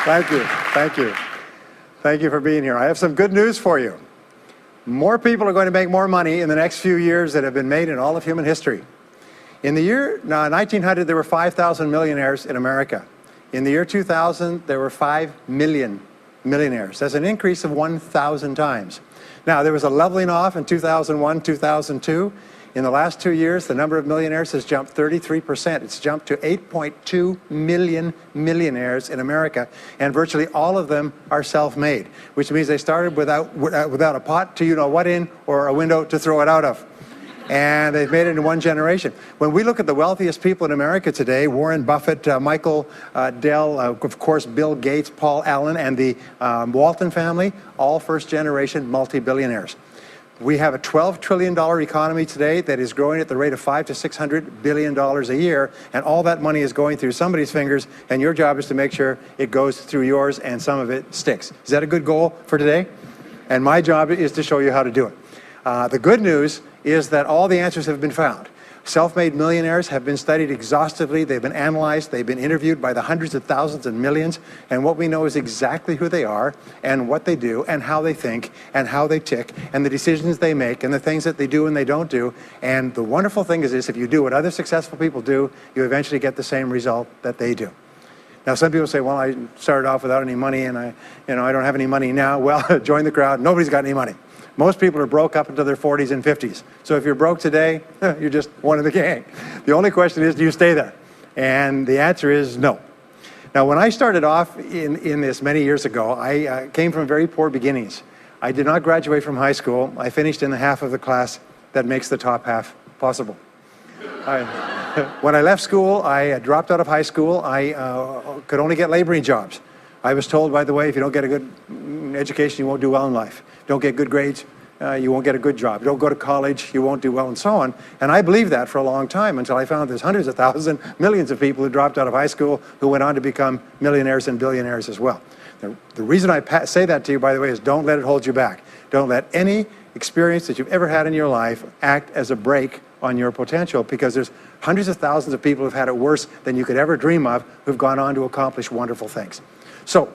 Thank you. Thank you. Thank you for being here. I have some good news for you. More people are going to make more money in the next few years than have been made in all of human history. In the year 1900, there were 5,000 millionaires in America. In the year 2000, there were 5 million millionaires. That's an increase of 1,000 times. Now, there was a leveling off in 2001, 2002. In the last 2 years, the number of millionaires has jumped 33%. It's jumped to 8.2 million millionaires in America, and virtually all of them are self-made, which means they started without a pot to you-know-what in or a window to throw it out of. And they've made it in one generation. When we look at the wealthiest people in America today, Warren Buffett, Michael Dell, of course, Bill Gates, Paul Allen, and the Walton family, all first-generation multi-billionaires. We have a $12 trillion economy today that is growing at the rate of $500 to $600 billion a year, and all that money is going through somebody's fingers, and your job is to make sure it goes through yours and some of it sticks. Is that a good goal for today? And my job is to show you how to do it. The good news is that all the answers have been found. Self-made millionaires have been studied exhaustively. They've been analyzed. They've been interviewed by the hundreds of thousands and millions. And what we know is exactly who they are and what they do and how they think and how they tick and the decisions they make and the things that they do and they don't do. And the wonderful thing is this: if you do what other successful people do, you eventually get the same result that they do. Now, some people say, well, I started off without any money and I don't have any money now. Well, join the crowd. Nobody's got any money. Most people are broke up into their 40s and 50s. So if you're broke today, you're just one of the gang. The only question is, do you stay there? And the answer is no. Now, when I started off in this many years ago, I came from very poor beginnings. I did not graduate from high school. I finished in the half of the class that makes the top half possible. When I left school, I dropped out of high school. I could only get laboring jobs. I was told, by the way, if you don't get a good education, you won't do well in life. Don't get good grades, you won't get a good job. Don't go to college, you won't do well, and so on. And I believed that for a long time until I found there's hundreds of thousands, millions of people who dropped out of high school who went on to become millionaires and billionaires as well. The reason I say that to you, by the way, is don't let it hold you back. Don't let any experience that you've ever had in your life act as a brake on your potential, because there's hundreds of thousands of people who've had it worse than you could ever dream of, who've gone on to accomplish wonderful things. So,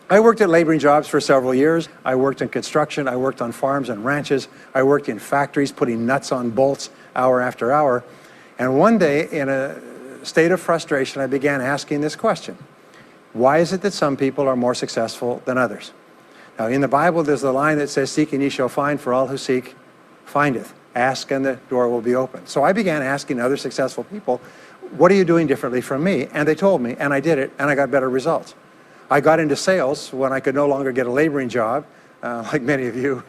I worked at laboring jobs for several years. I worked in construction. I worked on farms and ranches. I worked in factories putting nuts on bolts hour after hour. And one day, in a state of frustration, I began asking this question: why is it that some people are more successful than others? Now, in the Bible, there's the line that says, "Seek and ye shall find, for all who seek findeth. Ask and the door will be open." So I began asking other successful people, what are you doing differently from me? And they told me, and I did it, and I got better results. I got into sales when I could no longer get a laboring job, like many of you.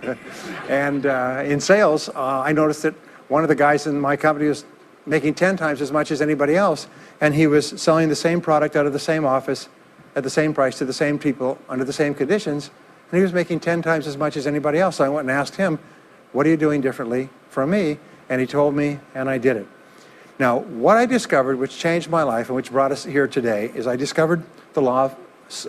And in sales, I noticed that one of the guys in my company was making 10 times as much as anybody else, and he was selling the same product out of the same office at the same price to the same people under the same conditions, and he was making 10 times as much as anybody else. So I went and asked him, what are you doing differently from me? And he told me, and I did it. Now, what I discovered, which changed my life and which brought us here today, is I discovered the law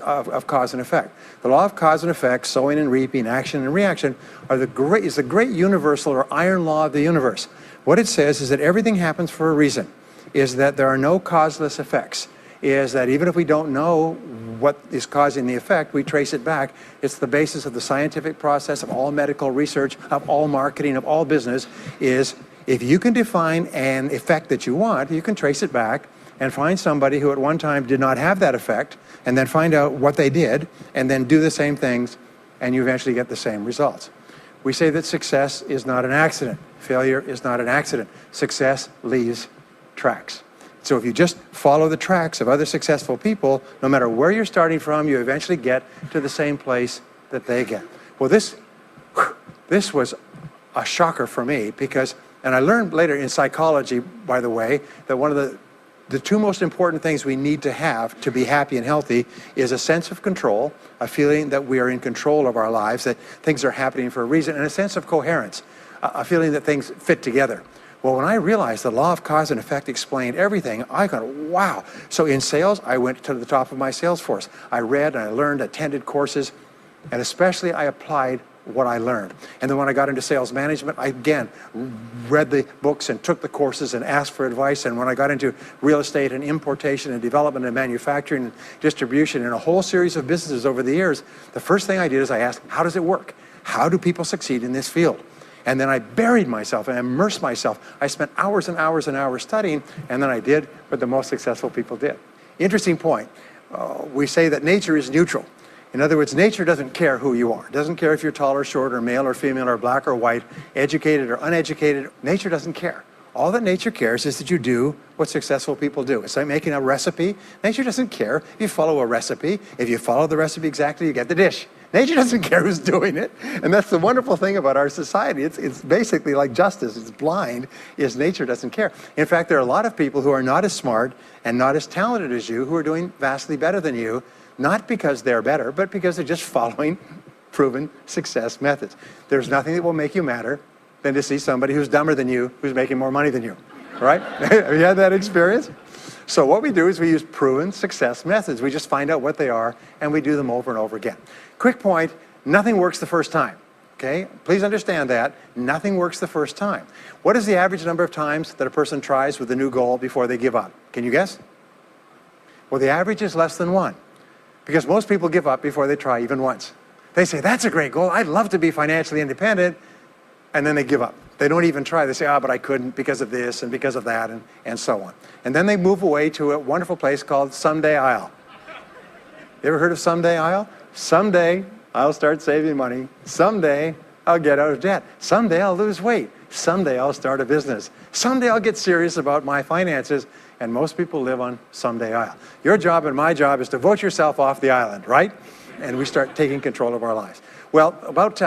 of cause and effect. The law of cause and effect, sowing and reaping, action and reaction, is the great universal or iron law of the universe. What it says is that everything happens for a reason, is that there are no causeless effects, is that even if we don't know what is causing the effect, we trace it back. It's the basis of the scientific process, of all medical research, of all marketing, of all business, is if you can define an effect that you want, you can trace it back and find somebody who at one time did not have that effect, and then find out what they did, and then do the same things, and you eventually get the same results. We say that success is not an accident. Failure is not an accident. Success leaves tracks. So if you just follow the tracks of other successful people, no matter where you're starting from, you eventually get to the same place that they get. Well, this was a shocker for me, because, and I learned later in psychology, by the way, that one of the two most important things we need to have to be happy and healthy is a sense of control, a feeling that we are in control of our lives, that things are happening for a reason, and a sense of coherence, a feeling that things fit together. Well, when I realized the law of cause and effect explained everything, I got, wow. So in sales, I went to the top of my sales force. I read and I learned, attended courses, and especially I applied what I learned. And then when I got into sales management, I again read the books and took the courses and asked for advice. And when I got into real estate and importation and development and manufacturing and distribution and a whole series of businesses over the years, the first thing I did is I asked, how does it work? How do people succeed in this field? And then I buried myself and immersed myself. I spent hours and hours and hours studying, and then I did what the most successful people did. Interesting point. We say that nature is neutral. In other words, nature doesn't care who you are. It doesn't care if you're tall or short or male or female or black or white, educated or uneducated. Nature doesn't care. All that nature cares is that you do what successful people do. It's like making a recipe. Nature doesn't care if you follow a recipe. If you follow the recipe exactly, you get the dish. Nature doesn't care who's doing it. And that's the wonderful thing about our society. It's basically like justice. It's blind, is nature doesn't care. In fact, there are a lot of people who are not as smart and not as talented as you who are doing vastly better than you, not because they're better, but because they're just following proven success methods. There's nothing that will make you madder than to see somebody who's dumber than you, who's making more money than you, right? Have you had that experience? So what we do is we use proven success methods. We just find out what they are, and we do them over and over again. Quick point, nothing works the first time, okay? Please understand that. Nothing works the first time. What is the average number of times that a person tries with a new goal before they give up? Can you guess? Well, the average is less than 1, because most people give up before they try even once. They say, that's a great goal. I'd love to be financially independent. And then they give up. They don't even try. They say, but I couldn't because of this and because of that and so on. And then they move away to a wonderful place called Someday I'll. You ever heard of Someday I'll? Someday I'll start saving money. Someday I'll get out of debt. Someday I'll lose weight. Someday I'll start a business. Someday I'll get serious about my finances. And most people live on Someday I'll. Your job and my job is to vote yourself off the island, right? And we start taking control of our lives. Well, about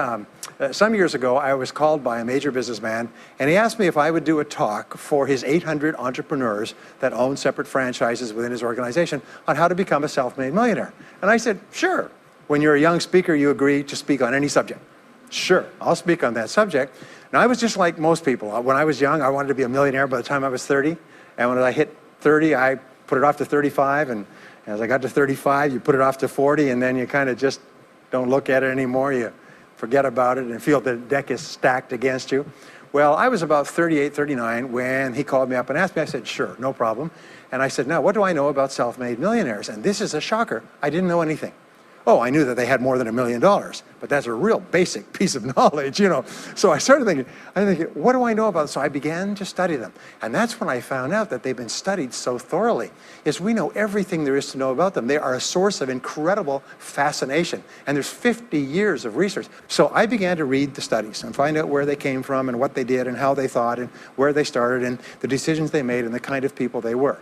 some years ago, I was called by a major businessman, and he asked me if I would do a talk for his 800 entrepreneurs that own separate franchises within his organization on how to become a self-made millionaire. And I said, sure. When you're a young speaker, you agree to speak on any subject. Sure, I'll speak on that subject. Now, I was just like most people. When I was young, I wanted to be a millionaire by the time I was 30. And when I hit 30, I put it off to 35. And as I got to 35, you put it off to 40, and then you kind of just don't look at it anymore. You forget about it and feel the deck is stacked against you. Well, I was about 38, 39 when he called me up and asked me. I said, sure, no problem. And I said, now, what do I know about self-made millionaires? And this is a shocker. I didn't know anything. Oh, I knew that they had more than $1 million, but that's a real basic piece of knowledge, you know. So I started thinking, what do I know about them? So I began to study them. And that's when I found out that they've been studied so thoroughly, is we know everything there is to know about them. They are a source of incredible fascination. And there's 50 years of research. So I began to read the studies and find out where they came from and what they did and how they thought and where they started and the decisions they made and the kind of people they were.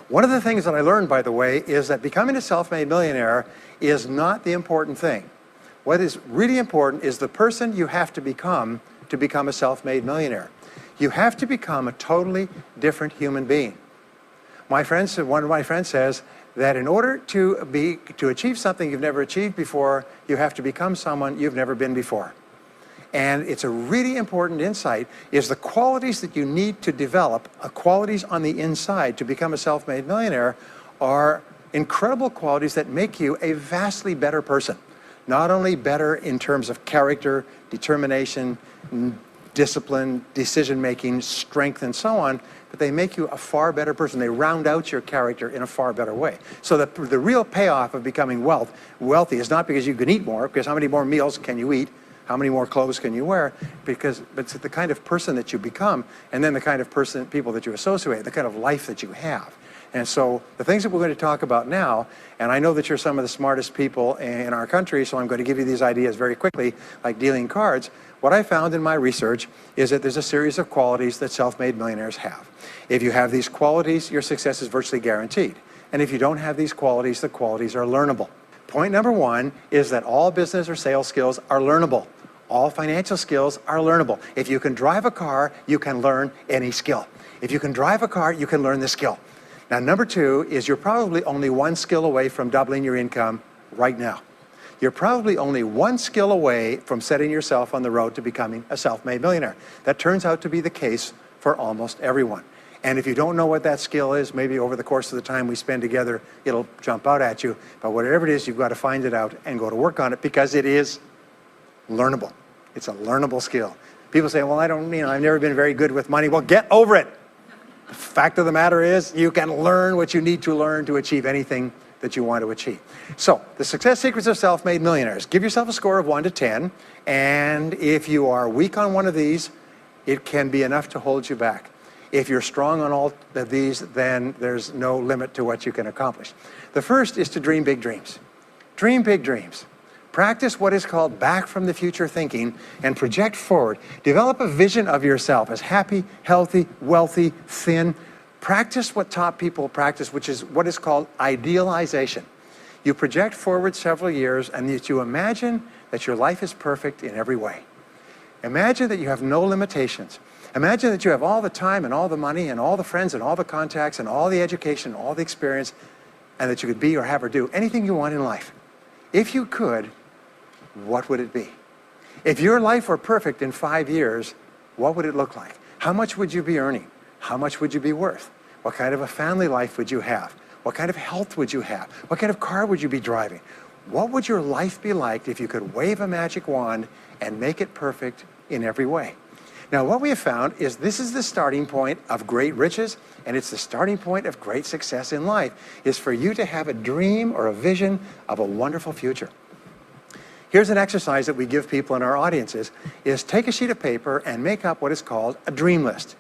One of the things that I learned, by the way, is that becoming a self-made millionaire is not the important thing. What is really important is the person you have to become a self-made millionaire. You have to become a totally different human being. One of my friends says that in order to achieve something you've never achieved before, you have to become someone you've never been before. And it's a really important insight, is the qualities that you need to develop, qualities on the inside to become a self-made millionaire, are incredible qualities that make you a vastly better person. Not only better in terms of character, determination, discipline, decision-making, strength, and so on, but they make you a far better person. They round out your character in a far better way. So the real payoff of becoming wealthy is not because you can eat more, because how many more meals can you eat? How many more clothes can you wear? But it's the kind of person that you become, and then the kind of people that you associate, the kind of life that you have. And so the things that we're going to talk about now, and I know that you're some of the smartest people in our country, so I'm going to give you these ideas very quickly, like dealing cards. What I found in my research is that there's a series of qualities that self-made millionaires have. If you have these qualities, your success is virtually guaranteed. And if you don't have these qualities, the qualities are learnable. Point number one is that all business or sales skills are learnable. All financial skills are learnable. If you can drive a car, you can learn any skill. If you can drive a car, you can learn the skill. Now, number two is you're probably only one skill away from doubling your income right now. You're probably only one skill away from setting yourself on the road to becoming a self-made millionaire. That turns out to be the case for almost everyone. And if you don't know what that skill is, maybe over the course of the time we spend together, it'll jump out at you. But whatever it is, you've got to find it out and go to work on it, because it is learnable. It's a learnable skill. People say, well, I've never been very good with money. Well, get over it. The fact of the matter is, you can learn what you need to learn to achieve anything that you want to achieve. So, the success secrets of self-made millionaires. Give yourself a score of 1 to 10, and if you are weak on one of these, it can be enough to hold you back. If you're strong on all of these, then there's no limit to what you can accomplish. The first is to dream big dreams. Dream big dreams. Practice what is called back from the future thinking and project forward. Develop a vision of yourself as happy, healthy, wealthy, thin. Practice what top people practice, which is what is called idealization. You project forward several years and that you imagine that your life is perfect in every way. Imagine that you have no limitations. Imagine that you have all the time and all the money and all the friends and all the contacts and all the education, all the experience, and that you could be or have or do anything you want in life. If you could, what would it be? If your life were perfect in 5 years, what would it look like? How much would you be earning? How much would you be worth? What kind of a family life would you have? What kind of health would you have? What kind of car would you be driving? What would your life be like if you could wave a magic wand and make it perfect in every way? Now, what we have found is this is the starting point of great riches, and it's the starting point of great success in life, is for you to have a dream or a vision of a wonderful future. Here's an exercise that we give people in our audiences, is take a sheet of paper and make up what is called a dream list.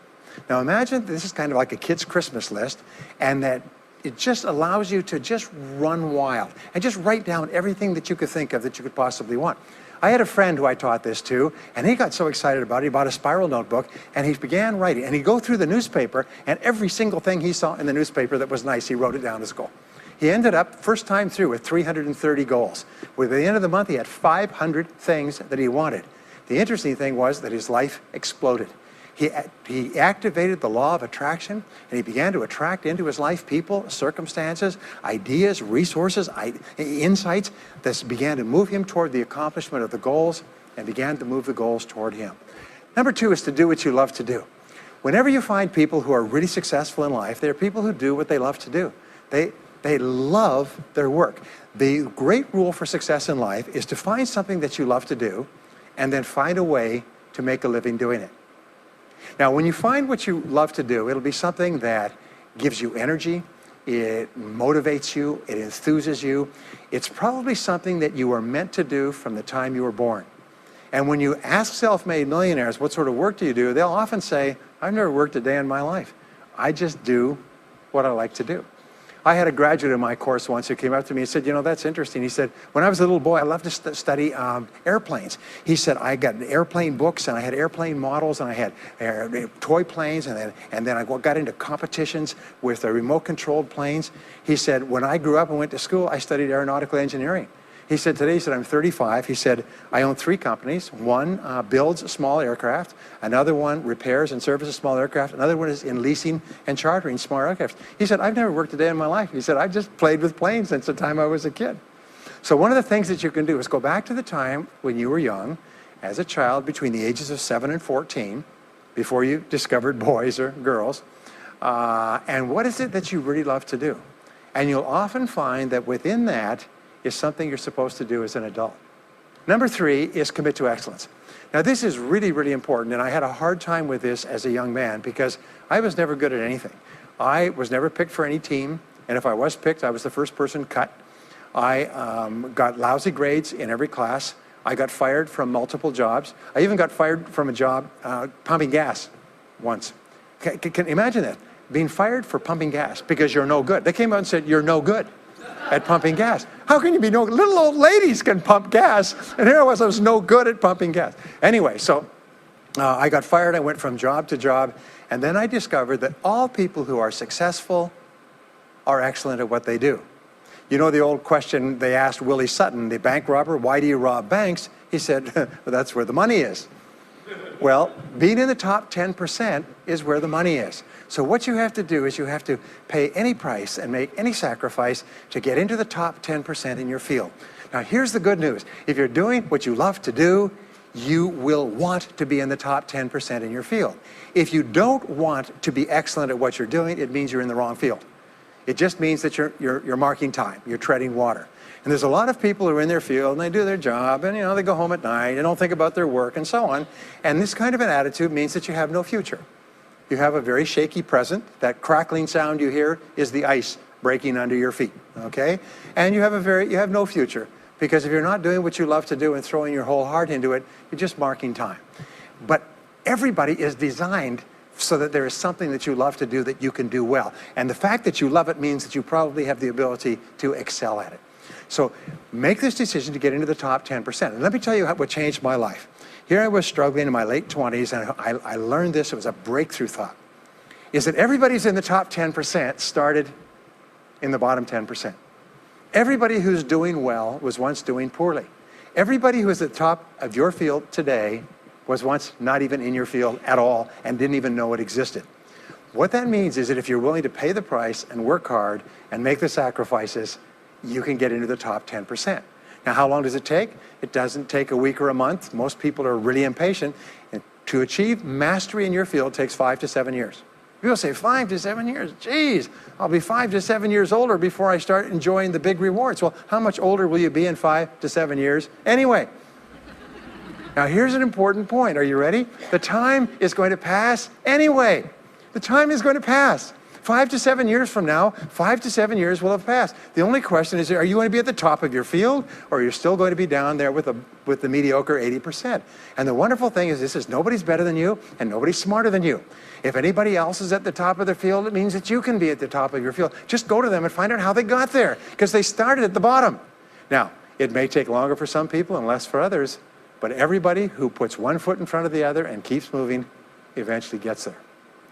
Now imagine this is kind of like a kid's Christmas list, and that it just allows you to just run wild and just write down everything that you could think of that you could possibly want. I had a friend who I taught this to, and he got so excited about it, he bought a spiral notebook, and he began writing. And he'd go through the newspaper, and every single thing he saw in the newspaper that was nice, he wrote it down as a goal. He ended up, first time through, with 330 goals. With the end of the month, he had 500 things that he wanted. The interesting thing was that his life exploded. He activated the law of attraction, and he began to attract into his life people, circumstances, ideas, resources, insights that began to move him toward the accomplishment of the goals and began to move the goals toward him. Number 2 is to do what you love to do. Whenever you find people who are really successful in life, they're people who do what they love to do. They love their work. The great rule for success in life is to find something that you love to do and then find a way to make a living doing it. Now, when you find what you love to do, it'll be something that gives you energy, it motivates you, it enthuses you. It's probably something that you were meant to do from the time you were born. And when you ask self-made millionaires, what sort of work do you do? They'll often say, I've never worked a day in my life. I just do what I like to do. I had a graduate in my course once who came up to me and said, that's interesting. He said, when I was a little boy, I loved to study airplanes. He said, I got airplane books, and I had airplane models, and I had toy planes, and then I got into competitions with remote-controlled planes. He said, when I grew up and went to school, I studied aeronautical engineering. He said, today, he said, I'm 35. He said, I own 3 companies. One builds small aircraft. Another one repairs and services small aircraft. Another one is in leasing and chartering small aircraft. He said, I've never worked a day in my life. He said, I've just played with planes since the time I was a kid. So one of the things that you can do is go back to the time when you were young, as a child between the ages of 7 and 14, before you discovered boys or girls, and what is it that you really love to do? And you'll often find that within that is something you're supposed to do as an adult. Number 3 is commit to excellence. Now this is really, really important, and I had a hard time with this as a young man because I was never good at anything. I was never picked for any team, and if I was picked, I was the first person cut. I got lousy grades in every class. I got fired from multiple jobs. I even got fired from a job pumping gas once. Can you imagine that? Being fired for pumping gas because you're no good. They came out and said, you're no good at pumping gas. How can you be no good? Little old ladies can pump gas, and here I was no good at pumping gas. Anyway, so I got fired. I went from job to job, and then I discovered that all people who are successful are excellent at what they do. You know the old question they asked Willie Sutton, the bank robber, why do you rob banks? He said, well, that's where the money is. Well, being in the top 10% is where the money is. So what you have to do is you have to pay any price and make any sacrifice to get into the top 10% in your field. Now here's the good news. If you're doing what you love to do, you will want to be in the top 10% in your field. If you don't want to be excellent at what you're doing, it means you're in the wrong field. It just means that you're marking time, you're treading water. And there's a lot of people who are in their field and they do their job and they go home at night and don't think about their work and so on. And this kind of an attitude means that you have no future. You have a very shaky present. That crackling sound you hear is the ice breaking under your feet, okay? And you have no future, because if you're not doing what you love to do and throwing your whole heart into it, you're just marking time. But everybody is designed so that there is something that you love to do that you can do well. And the fact that you love it means that you probably have the ability to excel at it. So make this decision to get into the top 10%. And let me tell you what changed my life. Here I was struggling in my late 20s, and I learned this. It was a breakthrough thought. Is that everybody's in the top 10% started in the bottom 10%. Everybody who's doing well was once doing poorly. Everybody who is at the top of your field today was once not even in your field at all and didn't even know it existed. What that means is that if you're willing to pay the price and work hard and make the sacrifices, you can get into the top 10%. Now, how long does it take? It doesn't take a week or a month. Most people are really impatient. And to achieve mastery in your field takes 5 to 7 years. People say, 5 to 7 years? Geez, I'll be 5 to 7 years older before I start enjoying the big rewards. Well, how much older will you be in 5 to 7 years anyway? Now, here's an important point. Are you ready? The time is going to pass anyway. The time is going to pass. 5 to 7 years from now, 5 to 7 years will have passed. The only question is, are you going to be at the top of your field, or are you still going to be down there with the mediocre 80%? And the wonderful thing is, nobody's better than you, and nobody's smarter than you. If anybody else is at the top of their field, it means that you can be at the top of your field. Just go to them and find out how they got there, because they started at the bottom. Now, it may take longer for some people and less for others, but everybody who puts one foot in front of the other and keeps moving eventually gets there.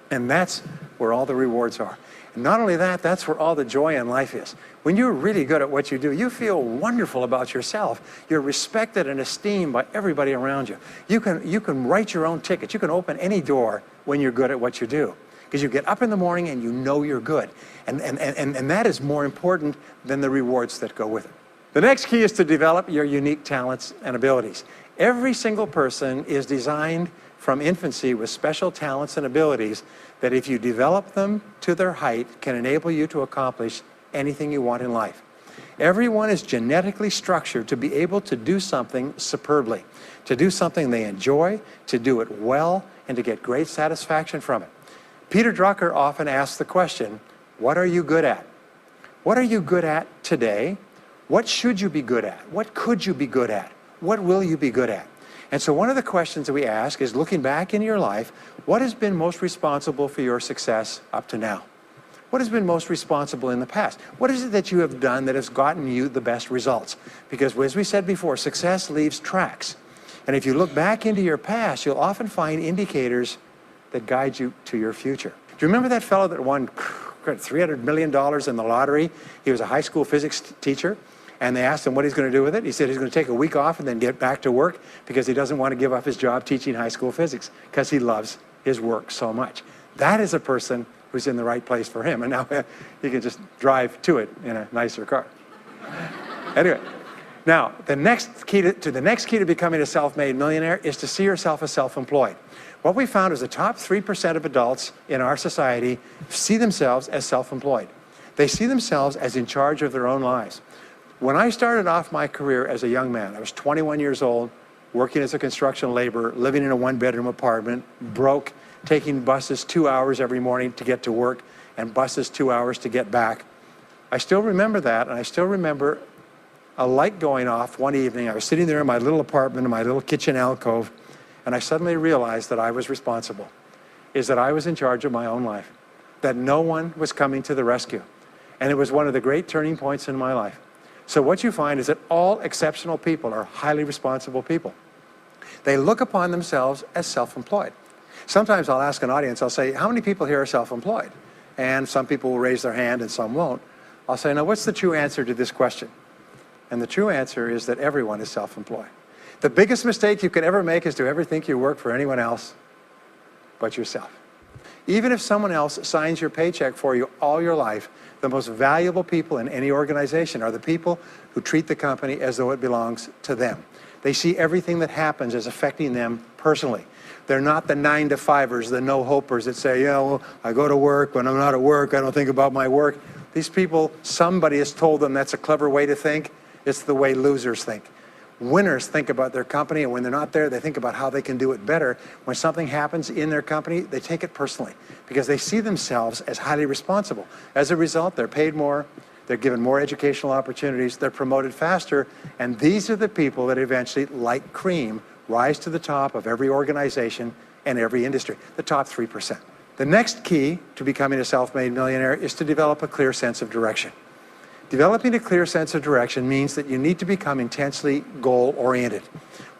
And that's where all the rewards are. And not only that, that's where all the joy in life is. When you're really good at what you do, you feel wonderful about yourself. You're respected and esteemed by everybody around you. You can write your own ticket. You can open any door when you're good at what you do. Because you get up in the morning and you know you're good. And that is more important than the rewards that go with it. The next key is to develop your unique talents and abilities. Every single person is designed from infancy with special talents and abilities that, if you develop them to their height, can enable you to accomplish anything you want in life. Everyone is genetically structured to be able to do something superbly, to do something they enjoy, to do it well, and to get great satisfaction from it. Peter Drucker often asks the question, what are you good at? What are you good at today? What should you be good at? What could you be good at? What will you be good at? And so one of the questions that we ask is, looking back in your life, what has been most responsible for your success up to now? What has been most responsible in the past? What is it that you have done that has gotten you the best results? Because as we said before, success leaves tracks. And if you look back into your past, you'll often find indicators that guide you to your future. Do you remember that fellow that won $300 million in the lottery? He was a high school physics teacher. And they asked him what he's going to do with it. He said he's going to take a week off and then get back to work, because he doesn't want to give up his job teaching high school physics, because he loves his work so much. That is a person who's in the right place for him. And now he can just drive to it in a nicer car. Anyway, now the next key to becoming a self-made millionaire is to see yourself as self-employed. What we found is the top 3% of adults in our society see themselves as self-employed. They see themselves as in charge of their own lives. When I started off my career as a young man, I was 21 years old, working as a construction laborer, living in a one-bedroom apartment, broke, taking buses 2 hours every morning to get to work, and buses 2 hours to get back. I still remember that, and I still remember a light going off one evening. I was sitting there in my little apartment, in my little kitchen alcove, and I suddenly realized that I was responsible, that I was in charge of my own life, that no one was coming to the rescue. And it was one of the great turning points in my life. So what you find is that all exceptional people are highly responsible people. They look upon themselves as self-employed. Sometimes I'll ask an audience, I'll say, how many people here are self-employed? And some people will raise their hand and some won't. I'll say, now what's the true answer to this question? And the true answer is that everyone is self-employed. The biggest mistake you could ever make is to ever think you work for anyone else but yourself. Even if someone else signs your paycheck for you all your life, the most valuable people in any organization are the people who treat the company as though it belongs to them. They see everything that happens as affecting them personally. They're not the 9-to-5ers, the no-hopers that say, well, I go to work. When I'm not at work, I don't think about my work. These people, somebody has told them that's a clever way to think. It's the way losers think. Winners think about their company, and when they're not there, they think about how they can do it better. When something happens in their company, they take it personally because they see themselves as highly responsible. As a result, they're paid more, they're given more educational opportunities, they're promoted faster, and these are the people that eventually, like cream, rise to the top of every organization and every industry, the top 3%. The next key to becoming a self-made millionaire is to develop a clear sense of direction. Developing a clear sense of direction means that you need to become intensely goal-oriented.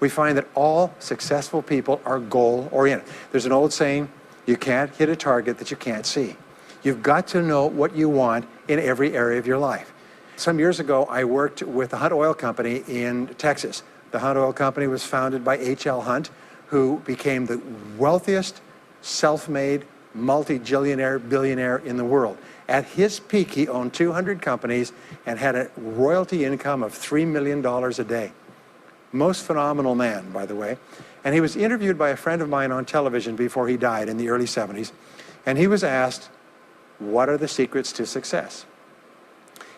We find that all successful people are goal-oriented. There's an old saying, you can't hit a target that you can't see. You've got to know what you want in every area of your life. Some years ago, I worked with the Hunt Oil Company in Texas. The Hunt Oil Company was founded by H.L. Hunt, who became the wealthiest, self-made, multi-jillionaire billionaire in the world. At his peak, he owned 200 companies and had a royalty income of $3 million a day. Most phenomenal man, by the way. And he was interviewed by a friend of mine on television before he died in the early 70s. And he was asked, what are the secrets to success?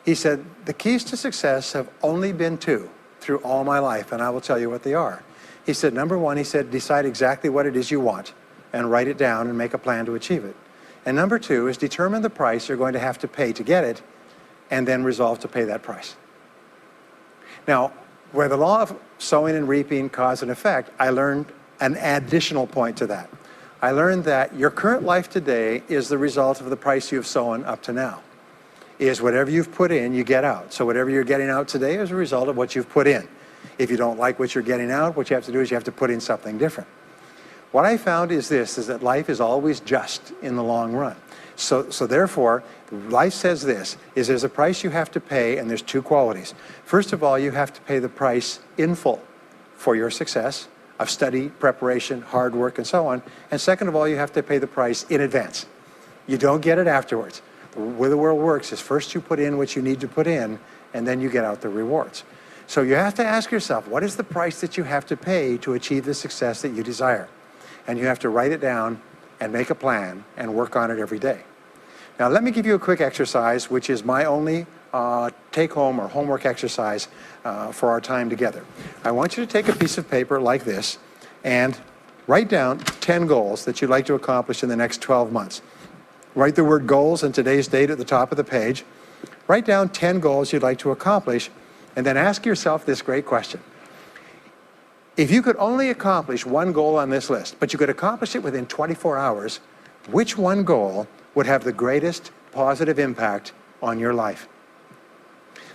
He said, the keys to success have only been two through all my life, and I will tell you what they are. He said, number one, he said, decide exactly what it is you want and write it down and make a plan to achieve it. And number two is determine the price you're going to have to pay to get it and then resolve to pay that price. Now, where the law of sowing and reaping cause and effect, I learned an additional point to that. I learned that your current life today is the result of the price you've sown up to now. Is whatever you've put in, you get out. So whatever you're getting out today is a result of what you've put in. If you don't like what you're getting out, what you have to do is you have to put in something different. What I found is this, is that life is always just in the long run. So therefore, life says this, is there's a price you have to pay, and there's two qualities. First of all, you have to pay the price in full for your success of study, preparation, hard work, and so on. And second of all, you have to pay the price in advance. You don't get it afterwards. The way the world works is first you put in what you need to put in, and then you get out the rewards. So you have to ask yourself, what is the price that you have to pay to achieve the success that you desire? And you have to write it down and make a plan and work on it every day. Now let me give you a quick exercise, which is my only take-home or homework exercise for our time together. I want you to take a piece of paper like this and write down 10 goals that you'd like to accomplish in the next 12 months. Write the word goals and today's date at the top of the page. Write down 10 goals you'd like to accomplish, and then ask yourself this great question. If you could only accomplish one goal on this list, but you could accomplish it within 24 hours, which one goal would have the greatest positive impact on your life?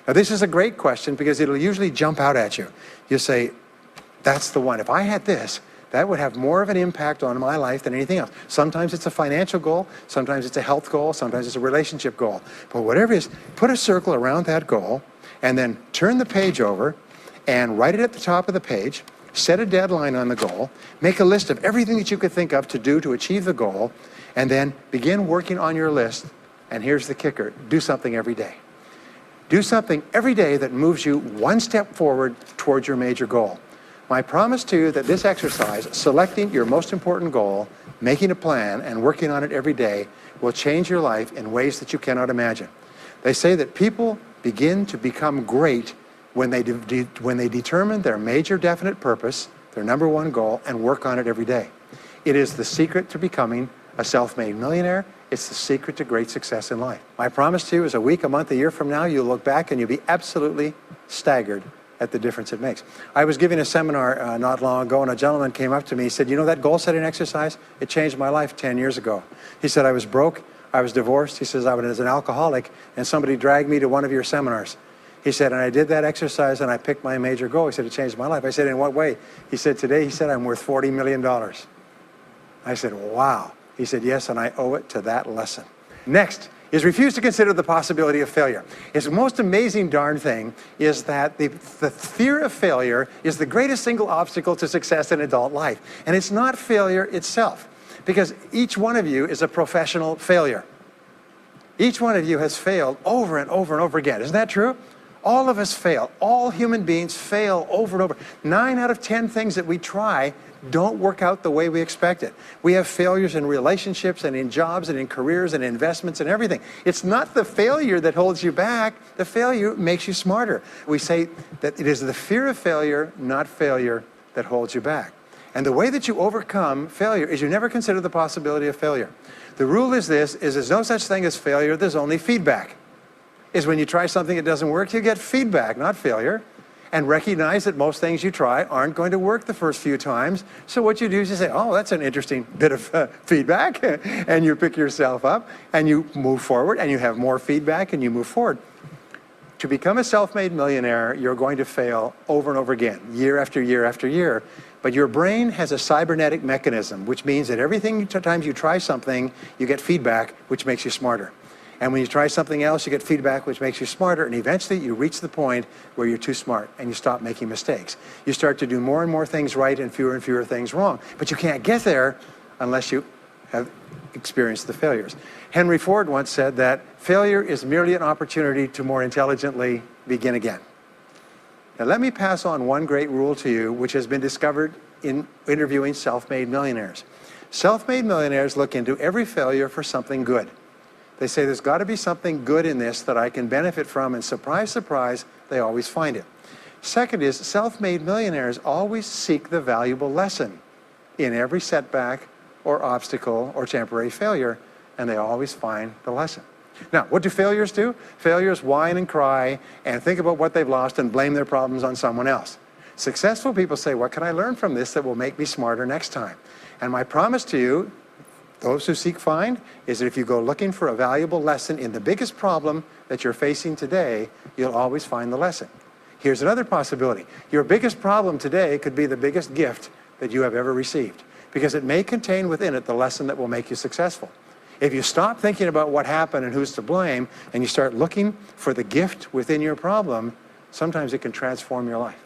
Now this is a great question because it'll usually jump out at you. You say, that's the one. If I had this, that would have more of an impact on my life than anything else. Sometimes it's a financial goal, sometimes it's a health goal, sometimes it's a relationship goal. But whatever it is, put a circle around that goal and then turn the page over and write it at the top of the page. Set a deadline on the goal, make a list of everything that you could think of to do to achieve the goal, and then begin working on your list. And here's the kicker, do something every day. Do something every day that moves you one step forward towards your major goal. My promise to you that this exercise, selecting your most important goal, making a plan, and working on it every day, will change your life in ways that you cannot imagine. They say that people begin to become great when they determine their major definite purpose, their number one goal, and work on it every day. It is the secret to becoming a self-made millionaire. It's the secret to great success in life. My promise to you is a week, a month, a year from now, you'll look back and you'll be absolutely staggered at the difference it makes. I was giving a seminar not long ago, and a gentleman came up to me. He said, you know that goal-setting exercise? It changed my life 10 years ago. He said, I was broke, I was divorced. He says, I was an alcoholic, and somebody dragged me to one of your seminars. He said, and I did that exercise and I picked my major goal. He said, it changed my life. I said, in what way? He said, today, he said, I'm worth $40 million. I said, wow. He said, yes, and I owe it to that lesson. Next is refuse to consider the possibility of failure. It's the most amazing darn thing is that the fear of failure is the greatest single obstacle to success in adult life. And it's not failure itself, because each one of you is a professional failure. Each one of you has failed over and over and over again. Isn't that true? All of us fail. All human beings fail over and over. 9 out of 10 things that we try don't work out the way we expected. We have failures in relationships and in jobs and in careers and investments and everything. It's not the failure that holds you back. The failure makes you smarter. We say that it is the fear of failure, not failure, that holds you back. And the way that you overcome failure is you never consider the possibility of failure. The rule is this, is there's no such thing as failure, there's only feedback. Is when you try something that doesn't work, you get feedback, not failure. And recognize that most things you try aren't going to work the first few times. So what you do is you say, oh, that's an interesting bit of feedback. And you pick yourself up and you move forward and you have more feedback and you move forward. To become a self-made millionaire, you're going to fail over and over again, year after year after year. But your brain has a cybernetic mechanism, which means that every time you try something, you get feedback, which makes you smarter. And when you try something else, you get feedback, which makes you smarter. And eventually, you reach the point where you're too smart and you stop making mistakes. You start to do more and more things right and fewer things wrong. But you can't get there unless you have experienced the failures. Henry Ford once said that failure is merely an opportunity to more intelligently begin again. Now, let me pass on one great rule to you, which has been discovered in interviewing self-made millionaires. Self-made millionaires look into every failure for something good. They say, there's got to be something good in this that I can benefit from, and surprise, surprise, they always find it. Second is, self-made millionaires always seek the valuable lesson in every setback or obstacle or temporary failure, and they always find the lesson. Now, what do failures do? Failures whine and cry and think about what they've lost and blame their problems on someone else. Successful people say, what can I learn from this that will make me smarter next time? And my promise to you, those who seek find, is that if you go looking for a valuable lesson in the biggest problem that you're facing today, you'll always find the lesson. Here's another possibility. Your biggest problem today could be the biggest gift that you have ever received, because it may contain within it the lesson that will make you successful. If you stop thinking about what happened and who's to blame, and you start looking for the gift within your problem, sometimes it can transform your life.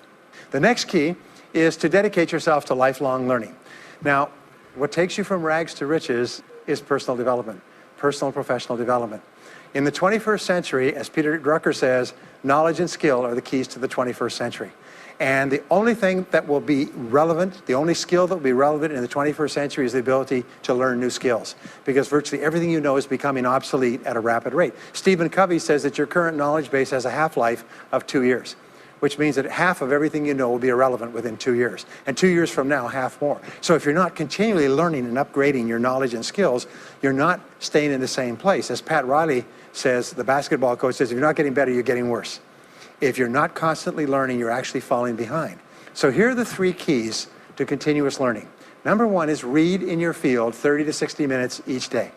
The next key is to dedicate yourself to lifelong learning. Now, what takes you from rags to riches is personal development, personal and professional development. In the 21st century, as Peter Drucker says, knowledge and skill are the keys to the 21st century. And the only thing that will be relevant, the only skill that will be relevant in the 21st century is the ability to learn new skills, because virtually everything you know is becoming obsolete at a rapid rate. Stephen Covey says that your current knowledge base has a half-life of 2 years, which means that half of everything you know will be irrelevant within 2 years. And 2 years from now, half more. So if you're not continually learning and upgrading your knowledge and skills, you're not staying in the same place. As Pat Riley says, the basketball coach says, if you're not getting better, you're getting worse. If you're not constantly learning, you're actually falling behind. So here are the 3 keys to continuous learning. Number 1 is read in your field 30 to 60 minutes each day.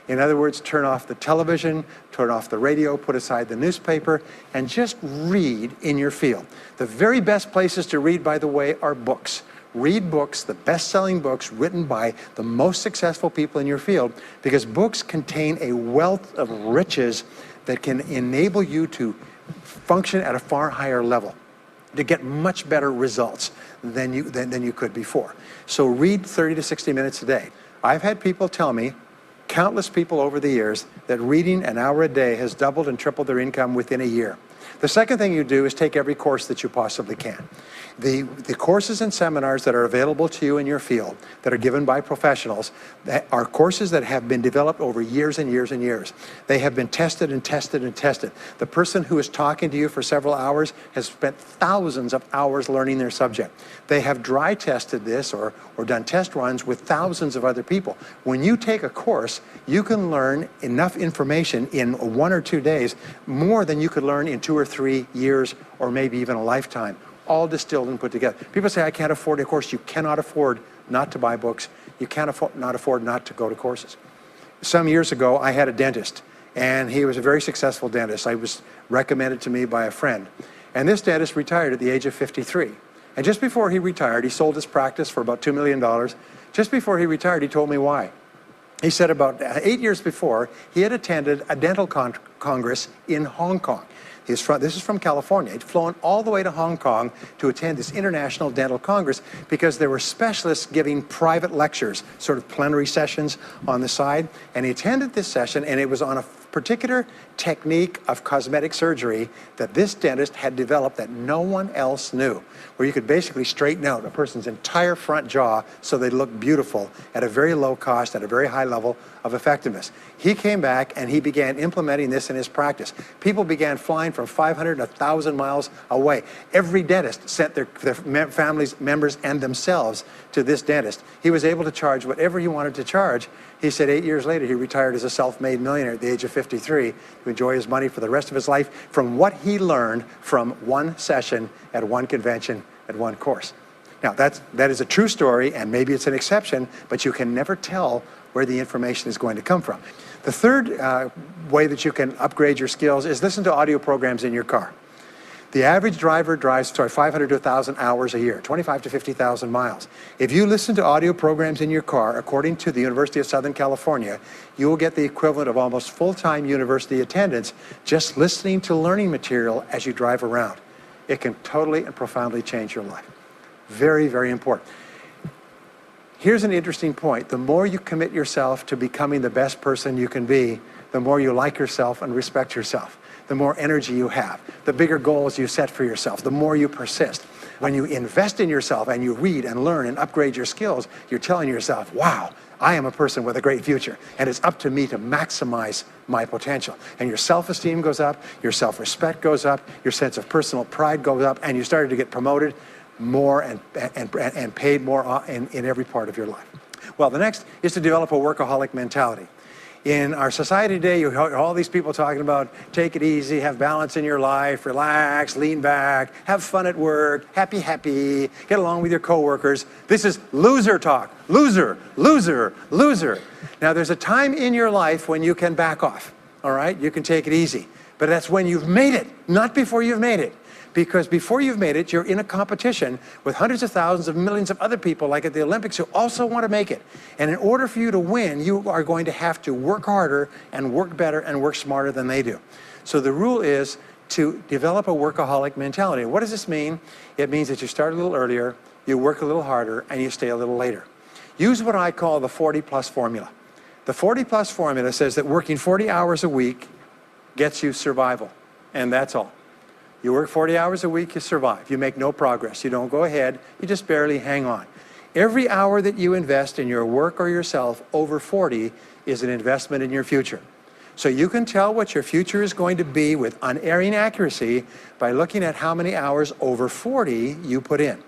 In other words, turn off the television, turn off the radio, put aside the newspaper, and just read in your field. The very best places to read, by the way, are books. Read books, the best-selling books written by the most successful people in your field, because books contain a wealth of riches that can enable you to function at a far higher level, to get much better results than you could before. So read 30 to 60 minutes a day. I've had people tell me, countless people over the years, that reading an hour a day has doubled and tripled their income within a year. The second thing you do is take every course that you possibly can. The courses and seminars that are available to you in your field that are given by professionals are courses that have been developed over years and years and years. They have been tested and tested and tested. The person who is talking to you for several hours has spent thousands of hours learning their subject. They have dry tested this or done test runs with thousands of other people. When you take a course, you can learn enough information in 1 or 2 days, more than you could learn in 2 or 3 years or maybe even a lifetime, all distilled and put together. People say, I can't afford a course. You cannot afford not to buy books. You can't afford not to go to courses. Some years ago, I had a dentist, and he was a very successful dentist. I was recommended to me by a friend. And this dentist retired at the age of 53. And just before he retired, he sold his practice for about $2 million. Just before he retired, he told me why. He said about 8 years before, he had attended a dental congress in Hong Kong. This is from California. He'd flown all the way to Hong Kong to attend this international dental congress because there were specialists giving private lectures, sort of plenary sessions on the side. And he attended this session, and it was on a particular technique of cosmetic surgery that this dentist had developed that no one else knew, where you could basically straighten out a person's entire front jaw so they look beautiful at a very low cost, at a very high level of effectiveness. He came back and he began implementing this in his practice. People began flying from 500 to 1,000 miles away. Every dentist sent their families, members, and themselves to this dentist. He was able to charge whatever he wanted to charge. He said 8 years later, he retired as a self-made millionaire at the age of 53 to enjoy his money for the rest of his life from what he learned from one session at one convention at one course. Now, that is a true story, and maybe it's an exception, but you can never tell where the information is going to come from. The third way that you can upgrade your skills is listen to audio programs in your car. The average driver drives 500 to 1,000 hours a year, 25 to 50,000 miles. If you listen to audio programs in your car, according to the University of Southern California, you will get the equivalent of almost full-time university attendance just listening to learning material as you drive around. It can totally and profoundly change your life. Very, very important. Here's an interesting point. The more you commit yourself to becoming the best person you can be, the more you like yourself and respect yourself. The more energy you have, the bigger goals you set for yourself, the more you persist. When you invest in yourself and you read and learn and upgrade your skills, you're telling yourself, wow, I am a person with a great future, and it's up to me to maximize my potential. And your self-esteem goes up, your self-respect goes up, your sense of personal pride goes up, and you started to get promoted more and paid more in every part of your life. Well, the next is to develop a workaholic mentality. In our society today, you hear all these people talking about take it easy, have balance in your life, relax, lean back, have fun at work, happy, get along with your coworkers. This is loser talk. Loser, loser, loser. Now, there's a time in your life when you can back off, all right? You can take it easy. But that's when you've made it, not before you've made it. Because before you've made it, you're in a competition with hundreds of thousands of millions of other people, like at the Olympics, who also want to make it. And in order for you to win, you are going to have to work harder and work better and work smarter than they do. So the rule is to develop a workaholic mentality. What does this mean? It means that you start a little earlier, you work a little harder, and you stay a little later. Use what I call the 40-plus formula. The 40-plus formula says that working 40 hours a week gets you survival, and that's all. You work 40 hours a week, you survive. You make no progress. You don't go ahead. You just barely hang on. Every hour that you invest in your work or yourself over 40 is an investment in your future. So you can tell what your future is going to be with unerring accuracy by looking at how many hours over 40 you put in.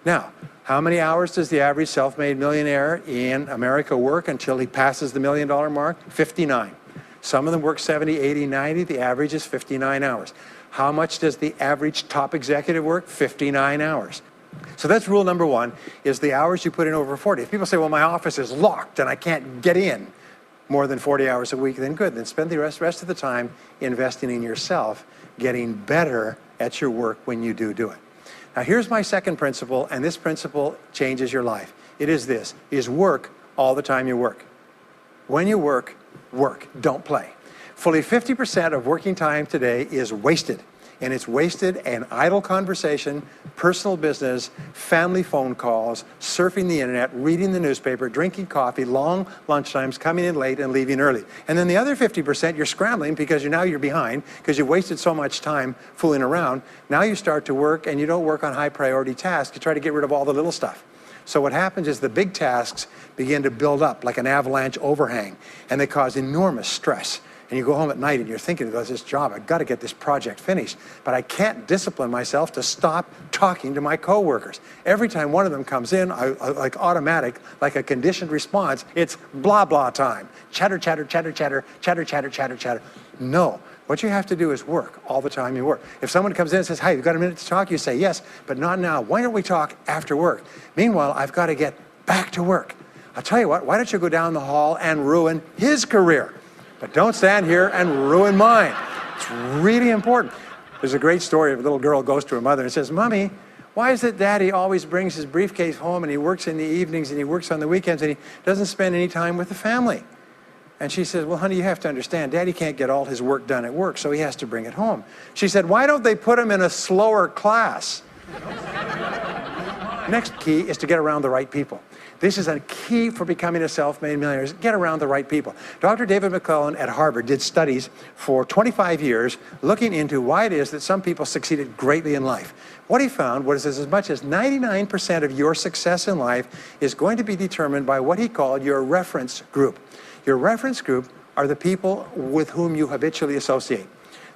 Now, how many hours does the average self-made millionaire in America work until he passes the $1 million mark? 59. Some of them work 70, 80, 90. The average is 59 hours. How much does the average top executive work? 59 hours. So that's rule number one, is the hours you put in over 40. If people say, well, my office is locked and I can't get in more than 40 hours a week, then good. Then spend the rest of the time investing in yourself, getting better at your work when you do it. Now, here's my second principle, and this principle changes your life. It is this, is work all the time you work. When you work, work, don't play. Fully 50% of working time today is wasted, and it's wasted in idle conversation, personal business, family phone calls, surfing the internet, reading the newspaper, drinking coffee, long lunchtimes, coming in late and leaving early. And then the other 50%, you're scrambling because you're behind because you've wasted so much time fooling around. Now you start to work, and you don't work on high priority tasks. You try to get rid of all the little stuff. So what happens is the big tasks begin to build up like an avalanche overhang, and they cause enormous stress. And you go home at night and you're thinking about this job, I've got to get this project finished, but I can't discipline myself to stop talking to my coworkers. Every time one of them comes in, like automatic, like a conditioned response, it's blah, blah time. Chatter, chatter, chatter, chatter, chatter, chatter, chatter, chatter. No, what you have to do is work all the time you work. If someone comes in and says, hey, you've got a minute to talk, you say, yes, but not now. Why don't we talk after work? Meanwhile, I've got to get back to work. I'll tell you what, why don't you go down the hall and ruin his career? But don't stand here and ruin mine. It's really important. There's a great story of a little girl goes to her mother and says, Mommy, why is it Daddy always brings his briefcase home and he works in the evenings and he works on the weekends and he doesn't spend any time with the family? And she says, well, honey, you have to understand, Daddy can't get all his work done at work, so he has to bring it home. She said, why don't they put him in a slower class? Next key is to get around the right people. This is a key for becoming a self-made millionaire, is get around the right people. Dr. David McClellan at Harvard did studies for 25 years looking into why it is that some people succeeded greatly in life. What he found was as much as 99% of your success in life is going to be determined by what he called your reference group. Your reference group are the people with whom you habitually associate.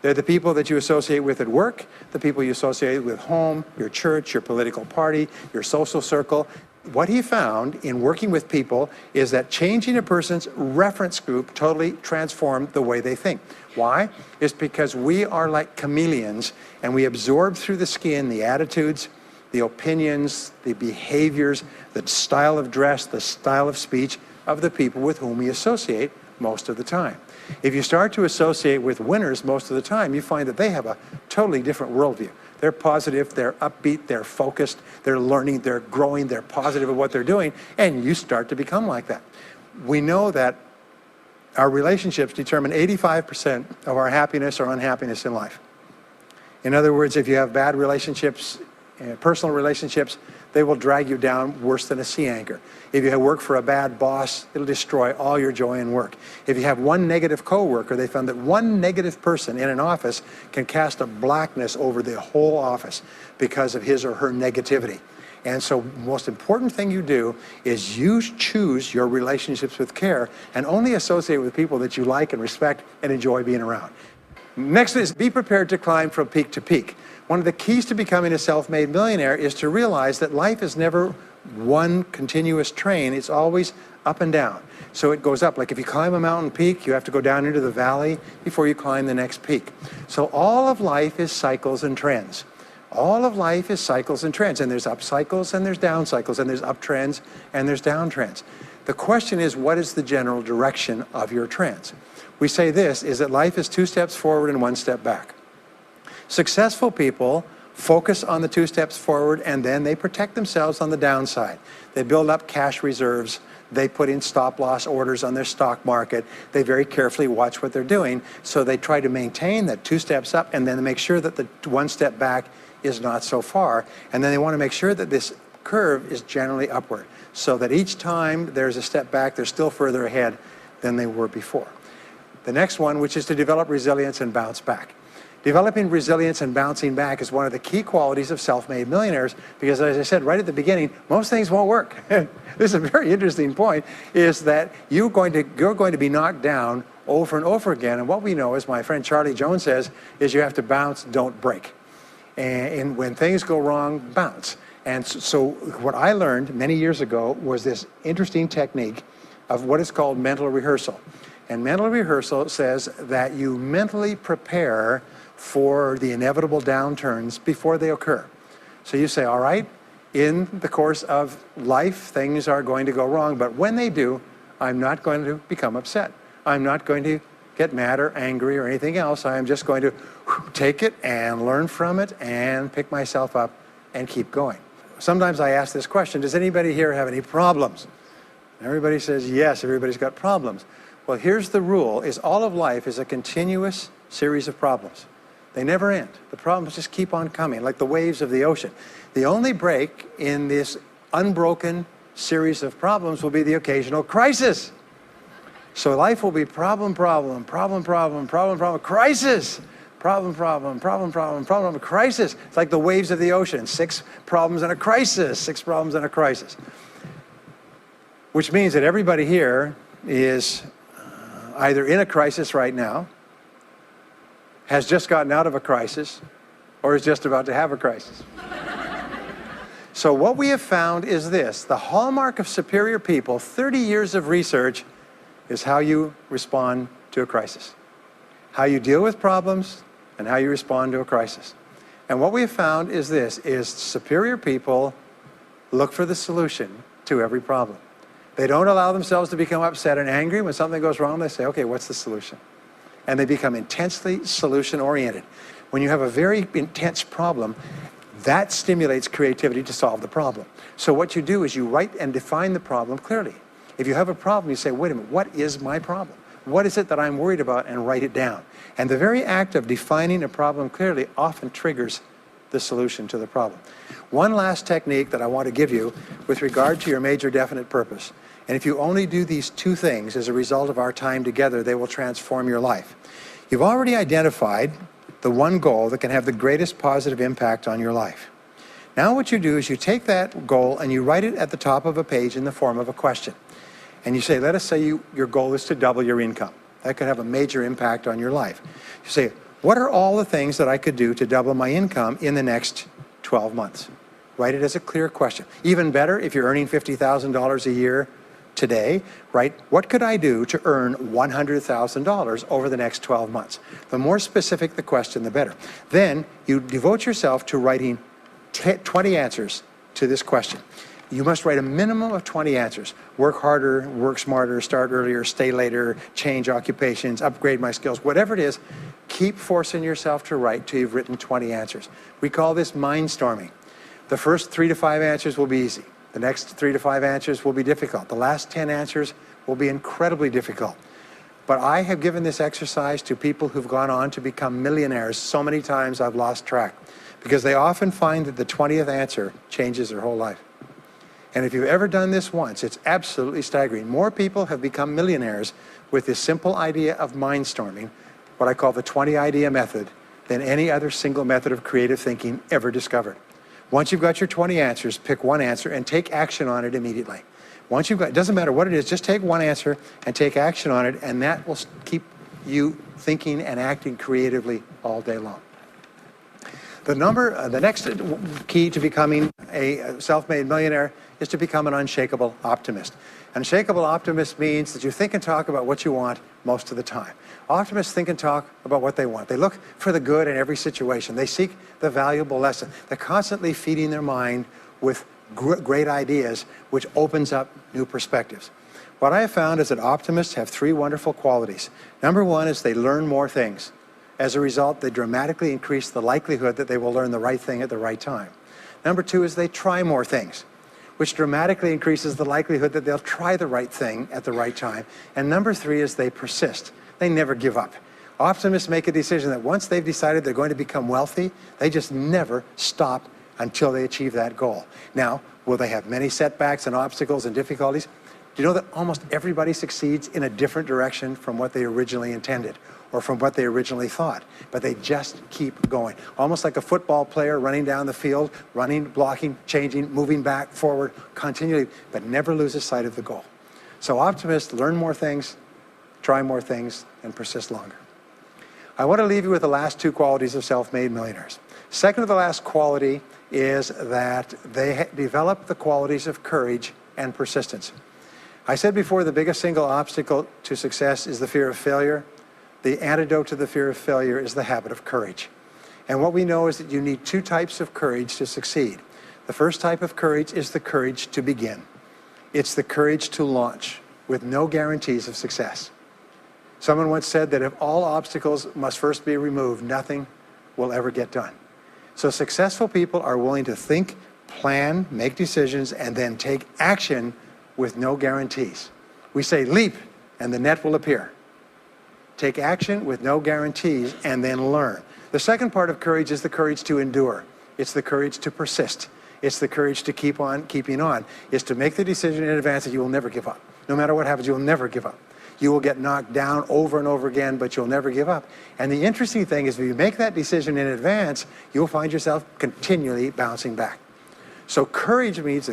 They're the people that you associate with at work, the people you associate with home, your church, your political party, your social circle. What he found in working with people is that changing a person's reference group totally transformed the way they think. Why? It's because we are like chameleons, and we absorb through the skin the attitudes, the opinions, the behaviors, the style of dress, the style of speech of the people with whom we associate most of the time. If you start to associate with winners most of the time, you find that they have a totally different worldview. They're positive, they're upbeat, they're focused, they're learning, they're growing, they're positive at what they're doing, and you start to become like that. We know that our relationships determine 85% of our happiness or unhappiness in life. In other words, if you have bad relationships, personal relationships, they will drag you down worse than a sea anchor. If you work for a bad boss, it'll destroy all your joy in work. If you have one negative coworker, they found that one negative person in an office can cast a blackness over the whole office because of his or her negativity. And so the most important thing you do is you choose your relationships with care and only associate with people that you like and respect and enjoy being around. Next is be prepared to climb from peak to peak. One of the keys to becoming a self-made millionaire is to realize that life is never one continuous train. It's always up and down. So it goes up. Like if you climb a mountain peak, you have to go down into the valley before you climb the next peak. So all of life is cycles and trends. All of life is cycles and trends. And there's up cycles and there's down cycles, and there's up trends and there's down trends. The question is, what is the general direction of your trends? We say this, is that life is 2 steps forward and 1 step back. Successful people focus on the 2 steps forward, and then they protect themselves on the downside. They build up cash reserves. They put in stop-loss orders on their stock market. They very carefully watch what they're doing, so they try to maintain that 2 steps up, and then they make sure that the 1 step back is not so far. And then they want to make sure that this curve is generally upward, so that each time there's a step back, they're still further ahead than they were before. The next one, which is to develop resilience and bounce back. Developing resilience and bouncing back is one of the key qualities of self-made millionaires, because as I said right at the beginning, most things won't work. This is a very interesting point, is that you're going to be knocked down over and over again. And what we know, as my friend Charlie Jones says, is you have to bounce, don't break. And when things go wrong, bounce. And so what I learned many years ago was this interesting technique of what is called mental rehearsal. And mental rehearsal says that you mentally prepare for the inevitable downturns before they occur. So you say, all right, in the course of life, things are going to go wrong, but when they do, I'm not going to become upset. I'm not going to get mad or angry or anything else. I am just going to take it and learn from it and pick myself up and keep going. Sometimes I ask this question, does anybody here have any problems? Everybody says yes, everybody's got problems. Well, here's the rule, is all of life is a continuous series of problems. They never end. The problems just keep on coming, like the waves of the ocean. The only break in this unbroken series of problems will be the occasional crisis. So life will be problem, problem, problem, problem, problem, problem, crisis. Problem, problem, problem, problem, problem, crisis. It's like the waves of the ocean. 6 problems and a crisis, 6 problems and a crisis. Which means that everybody here is either in a crisis right now, has just gotten out of a crisis, or is just about to have a crisis. So what we have found is this: the hallmark of superior people, 30 years of research, is how you respond to a crisis. How you deal with problems and how you respond to a crisis. And what we have found is this, is superior people look for the solution to every problem. They don't allow themselves to become upset and angry. When something goes wrong, they say, okay, what's the solution? And they become intensely solution-oriented. When you have a very intense problem, that stimulates creativity to solve the problem. So what you do is you write and define the problem clearly. If you have a problem, you say, wait a minute, what is my problem? What is it that I'm worried about? And write it down. And the very act of defining a problem clearly often triggers the solution to the problem. One last technique that I want to give you with regard to your major definite purpose. And if you only do these two things as a result of our time together, they will transform your life. You've already identified the one goal that can have the greatest positive impact on your life. Now what you do is you take that goal and you write it at the top of a page in the form of a question. And you say, let us say your goal is to double your income. That could have a major impact on your life. You say, what are all the things that I could do to double my income in the next 12 months? Write it as a clear question. Even better, if you're earning $50,000 a year today, write, what could I do to earn $100,000 over the next 12 months? The more specific the question, the better. Then you devote yourself to writing 20 answers to this question. You must write a minimum of 20 answers. Work harder, work smarter, start earlier, stay later, change occupations, upgrade my skills, whatever it is, keep forcing yourself to write till you've written 20 answers. We call this mindstorming. The first 3 to 5 answers will be easy. The next 3 to 5 answers will be difficult. The last 10 answers will be incredibly difficult. But I have given this exercise to people who've gone on to become millionaires so many times I've lost track, because they often find that the 20th answer changes their whole life. And if you've ever done this once, it's absolutely staggering. More people have become millionaires with this simple idea of mindstorming, what I call the 20 idea method, than any other single method of creative thinking ever discovered. Once you've got your 20 answers, pick one answer and take action on it immediately. Once you've got, it doesn't matter what it is, just take one answer and take action on it, and that will keep you thinking and acting creatively all day long. The next key to becoming a self-made millionaire is to become an unshakable optimist. An unshakable optimist means that you think and talk about what you want most of the time. Optimists think and talk about what they want. They look for the good in every situation. They seek the valuable lesson. They're constantly feeding their mind with great ideas, which opens up new perspectives. What I have found is that optimists have 3 wonderful qualities. Number 1 is they learn more things. As a result, they dramatically increase the likelihood that they will learn the right thing at the right time. Number 2 is they try more things, which dramatically increases the likelihood that they'll try the right thing at the right time. And number 3 is they persist. They never give up. Optimists make a decision that once they've decided they're going to become wealthy, they just never stop until they achieve that goal. Now, will they have many setbacks and obstacles and difficulties? Do you know that almost everybody succeeds in a different direction from what they originally intended or from what they originally thought? But they just keep going. Almost like a football player running down the field, running, blocking, changing, moving back, forward, continually, but never loses sight of the goal. So optimists learn more things, try more things, and persist longer. I want to leave you with the last 2 qualities of self-made millionaires. Second to the last quality is that they develop the qualities of courage and persistence. I said before, the biggest single obstacle to success is the fear of failure. The antidote to the fear of failure is the habit of courage. And what we know is that you need 2 types of courage to succeed. The first type of courage is the courage to begin. It's the courage to launch with no guarantees of success. Someone once said that if all obstacles must first be removed, nothing will ever get done. So successful people are willing to think, plan, make decisions, and then take action with no guarantees. We say leap and the net will appear. Take action with no guarantees and then learn. The second part of courage is the courage to endure. It's the courage to persist. It's the courage to keep on keeping on. It's to make the decision in advance that you will never give up. No matter what happens, you will never give up. You will get knocked down over and over again, but you'll never give up. And the interesting thing is if you make that decision in advance, you'll find yourself continually bouncing back. So courage means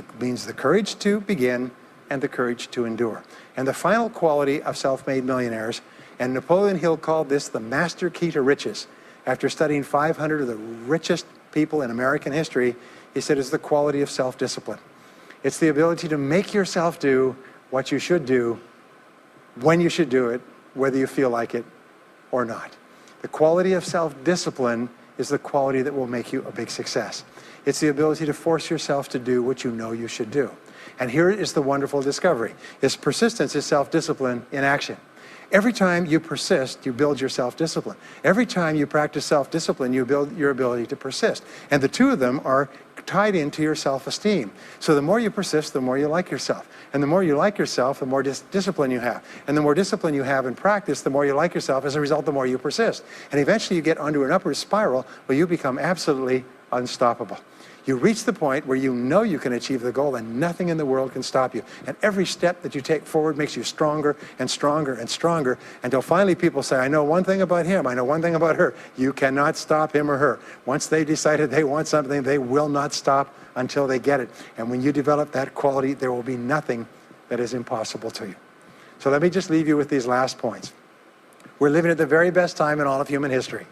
the courage to begin and the courage to endure. And the final quality of self-made millionaires, and Napoleon Hill called this the master key to riches. After studying 500 of the richest people in American history, he said it's the quality of self-discipline. It's the ability to make yourself do what you should do, when you should do it, whether you feel like it or not. The quality of self-discipline is the quality that will make you a big success. It's the ability to force yourself to do what you know you should do. And here is the wonderful discovery. Persistence is self-discipline in action. Every time you persist, you build your self-discipline. Every time you practice self-discipline, you build your ability to persist. And the 2 of them are tied into your self-esteem. So the more you persist, the more you like yourself. And the more you like yourself, the more discipline you have. And the more discipline you have in practice, the more you like yourself. As a result, the more you persist. And eventually you get onto an upward spiral where you become absolutely unstoppable. You reach the point where you know you can achieve the goal and nothing in the world can stop you. And every step that you take forward makes you stronger and stronger and stronger until finally people say, I know one thing about him, I know one thing about her. You cannot stop him or her. Once they've decided they want something, they will not stop until they get it. And when you develop that quality, there will be nothing that is impossible to you. So let me just leave you with these last points. We're living at the very best time in all of human history.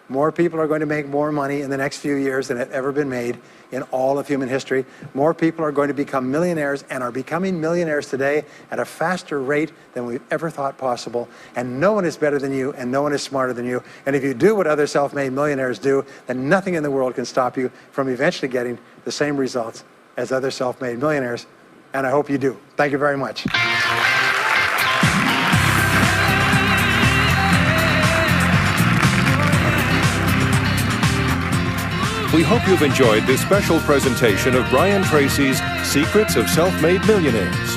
More people are going to make more money in the next few years than have ever been made in all of human history. More people are going to become millionaires and are becoming millionaires today at a faster rate than we've ever thought possible. And no one is better than you and no one is smarter than you. And if you do what other self-made millionaires do, then nothing in the world can stop you from eventually getting the same results as other self-made millionaires. And I hope you do. Thank you very much. We hope you've enjoyed this special presentation of Brian Tracy's Secrets of Self-Made Millionaires.